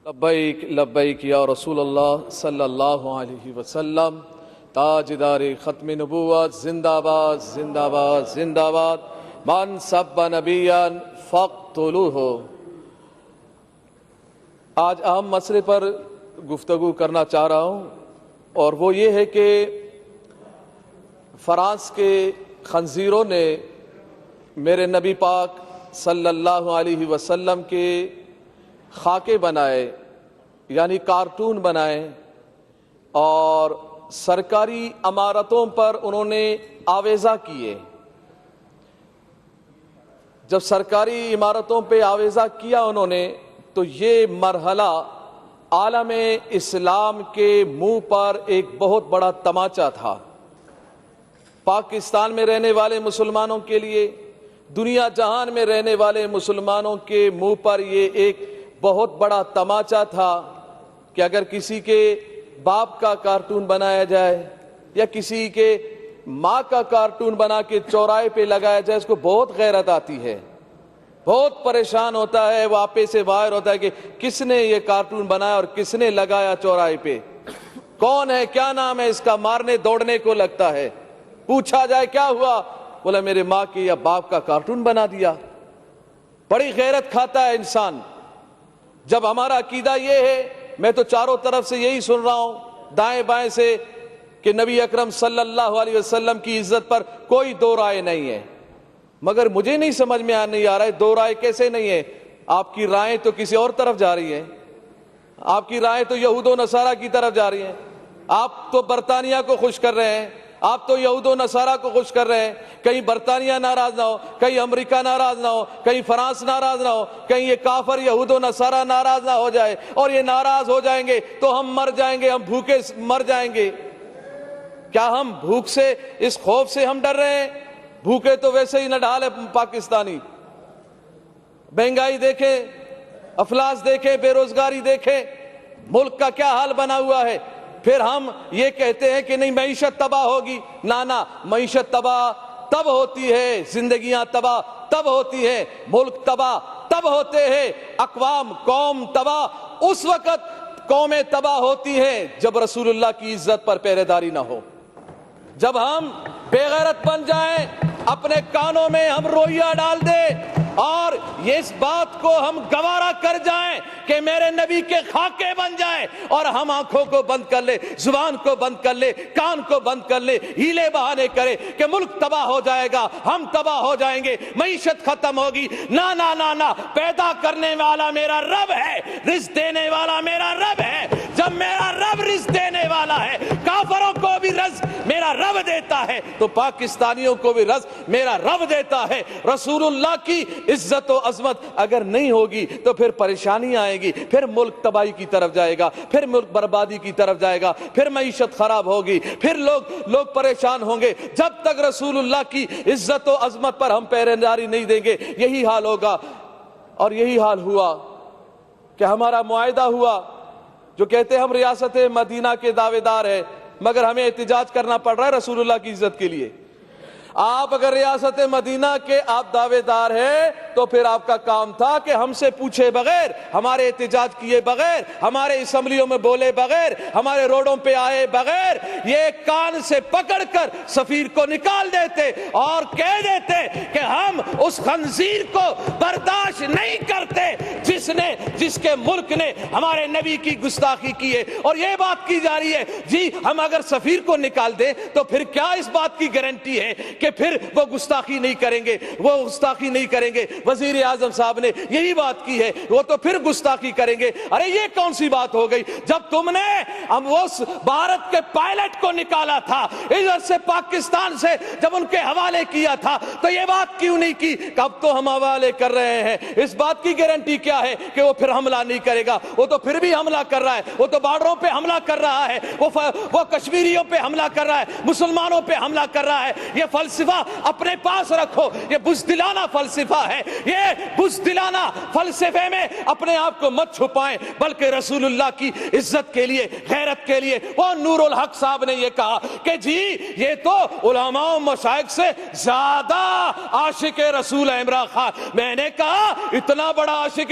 لبیک لبیک یا رسول اللہ صلی اللہ علیہ وسلم، تاجدار ختم نبوت، زندہ باد زندہ باد زندہ باد، من سب نبیا فاقتلوہ۔ آج اہم مسئلے پر گفتگو کرنا چاہ رہا ہوں، اور وہ یہ ہے کہ فرانس کے خنزیروں نے میرے نبی پاک صلی اللہ علیہ وسلم کے خاکے بنائے، یعنی کارٹون بنائے، اور سرکاری عمارتوں پر انہوں نے آویزہ کیے۔ جب سرکاری عمارتوں پہ آویزہ کیا انہوں نے، تو یہ مرحلہ عالم اسلام کے منہ پر ایک بہت بڑا تماچا تھا۔ پاکستان میں رہنے والے مسلمانوں کے لیے، دنیا جہان میں رہنے والے مسلمانوں کے منہ پر یہ ایک بہت بڑا تماچا تھا کہ اگر کسی کے باپ کا کارٹون بنایا جائے یا کسی کے ماں کا کارٹون بنا کے چوراہے پہ لگایا جائے، اس کو بہت غیرت آتی ہے، بہت پریشان ہوتا ہے، وہ آپے سے باہر ہوتا ہے کہ کس نے یہ کارٹون بنایا اور کس نے لگایا چوراہے پہ، کون ہے، کیا نام ہے اس کا، مارنے دوڑنے کو لگتا ہے۔ پوچھا جائے کیا ہوا، بولا میرے ماں کے یا باپ کا کارٹون بنا دیا۔ بڑی غیرت کھاتا ہے انسان۔ جب ہمارا عقیدہ یہ ہے، میں تو چاروں طرف سے یہی سن رہا ہوں، دائیں بائیں سے، کہ نبی اکرم صلی اللہ علیہ وسلم کی عزت پر کوئی دو رائے نہیں ہے، مگر مجھے نہیں سمجھ میں نہیں آ رہا ہے دو رائے کیسے نہیں ہے۔ آپ کی رائے تو کسی اور طرف جا رہی ہیں، آپ کی رائے تو یہود و نصارہ کی طرف جا رہی ہیں۔ آپ تو برطانیہ کو خوش کر رہے ہیں، آپ تو یہود و نصارہ کو خوش کر رہے ہیں۔ کہیں برطانیہ ناراض نہ ہو، کہیں امریکہ ناراض نہ ہو، کہیں فرانس ناراض نہ ہو، کہیں یہ کافر یہود و نصارہ ناراض نہ ہو جائے، اور یہ ناراض ہو جائیں گے تو ہم مر جائیں گے، ہم بھوکے مر جائیں گے۔ کیا ہم بھوک سے، اس خوف سے ہم ڈر رہے ہیں؟ بھوکے تو ویسے ہی نہ ڈھال ہے پاکستانی۔ مہنگائی دیکھیں، افلاس دیکھیں، بے روزگاری دیکھیں، ملک کا کیا حال بنا ہوا ہے۔ پھر ہم یہ کہتے ہیں کہ نہیں معیشت تباہ ہوگی۔ نہ، معیشت تباہ تب ہوتی ہے، زندگیاں تباہ تب ہوتی ہیں، ملک تباہ تب ہوتے ہیں، اقوام قوم تباہ اس وقت قومیں تباہ ہوتی ہیں جب رسول اللہ کی عزت پر پہرے داری نہ ہو، جب ہم بے غیرت بن جائیں، اپنے کانوں میں ہم روئیہ ڈال دیں اور یہ اس بات کو ہم گوارا کر جائیں کہ میرے نبی کے خاکے بن جائیں، اور ہم آنکھوں کو بند کر لے، زبان کو بند کر لے، کان کو بند کر لے، ہیلے بہانے کرے کہ ملک تباہ ہو جائے گا، ہم تباہ ہو جائیں گے، معیشت ختم ہوگی۔ نہ، پیدا کرنے والا میرا رب ہے، رزق دینے والا میرا رب ہے۔ جب میرا رب رزق دینے والا ہے، کافروں کو بھی رزق میرا رب دیتا ہے، تو پاکستانیوں کو بھی رزق میرا رب دیتا ہے۔ رسول اللہ کی عزت و عظمت اگر نہیں ہوگی تو پھر پریشانی آئے گی، پھر ملک تباہی کی طرف جائے گا، پھر ملک بربادی کی طرف جائے گا، پھر معیشت خراب ہوگی، پھر لوگ پریشان ہوں گے۔ جب تک رسول اللہ کی عزت و عظمت پر ہم پہرے داری نہیں دیں گے، یہی حال ہوگا۔ اور یہی حال ہوا کہ ہمارا معاہدہ ہوا، جو کہتے ہیں ہم ریاست مدینہ کے دعوے دار ہیں، مگر ہمیں احتجاج کرنا پڑ رہا ہے رسول اللہ کی عزت کے لیے۔ آپ اگر ریاست مدینہ کے آپ دعوے دار ہیں تو پھر آپ کا کام تھا کہ ہم سے پوچھے بغیر، ہمارے احتجاج کیے بغیر، ہمارے اسمبلیوں میں بولے بغیر، ہمارے روڈوں پہ آئے بغیر، یہ کان سے پکڑ کر سفیر کو نکال دیتے اور کہہ دیتے کہ ہم اس خنزیر کو برداشت نہیں کرتے جس کے ملک نے ہمارے نبی کی گستاخی کی ہے۔ اور یہ بات کی جا رہی ہے جی ہم اگر سفیر کو نکال دیں تو پھر کیا اس بات کی گارنٹی ہے کہ پھر وہ گستاخی نہیں کریں گے، وہ گستاخی نہیں کریں گے۔ وزیر اعظم صاحب نے یہی بات کی ہے، وہ تو پھر گستاخی کریں گے۔ ارے یہ کون سی بات ہو گئی؟ جب تم نے ہم اس بھارت کے پائلٹ کو نکالا تھا ادھر سے پاکستان سے، جب ان کے حوالے کیا تھا تو یہ بات کیوں نہیں کی کہ اب تو ہم حوالے کر رہے ہیں؟ اس بات کی گارنٹی کیا ہے کہ وہ پھر حملہ نہیں کرے گا؟ وہ تو پھر بھی حملہ کر رہا ہے، وہ تو بارڈروں پہ حملہ کر رہا ہے، وہ کشمیریوں پہ حملہ کر رہا ہے، مسلمانوں پہ حملہ کر رہا ہے۔ یہ فلسفہ اپنے پاس رکھو، یہ بزدلانہ فلسفہ ہے، یہ بزدلانہ فلسفے میں اپنے آپ کو مت چھپائیں، بلکہ رسول اللہ کی عزت کے لیے، غیرت کے لیے۔ وہ نور الحق صاحب نے یہ کہا کہ جی یہ تو علماء و مشائخ سے زیادہ عاشق رسول ہے عمران خان۔ میں نے کہا اتنا بڑا عاشق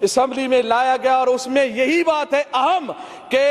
اسمبلی میں لایا گیا اور اس میں یہی بات ہے اہم کہ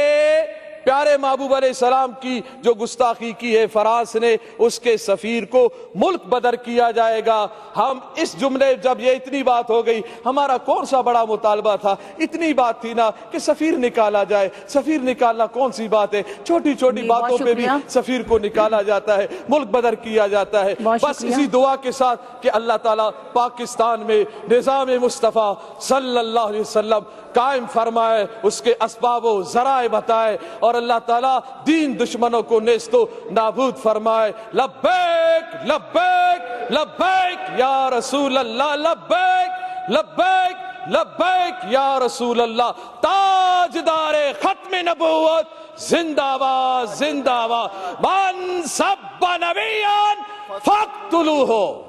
پیارے محبوب علیہ السلام کی جو گستاخی کی ہے فرانس نے، اس کے سفیر کو ملک بدر کیا جائے گا۔ ہم اس جملے جب یہ اتنی بات ہو گئی، ہمارا کون سا بڑا مطالبہ تھا، اتنی بات تھی نا کہ سفیر نکالا جائے۔ سفیر نکالنا کون سی بات ہے، چھوٹی چھوٹی باتوں پہ بھی سفیر کو نکالا جاتا ہے، ملک بدر کیا جاتا ہے۔ بس اسی دعا کے ساتھ کہ اللہ تعالیٰ پاکستان میں نظام مصطفیٰ صلی اللہ علیہ وسلم قائم فرمائے، اس کے اسباب و ذرائع بتائے، اور اللہ تعالیٰ دین دشمنوں کو نیست و نابود فرمائے۔ لبیک لبیک لبیک یا رسول اللہ، لبیک لبیک لبیک یا رسول اللہ۔ تاجدار ختم نبوت زندہ باد زندہ باد، من سب نبیان فاقتلوہ۔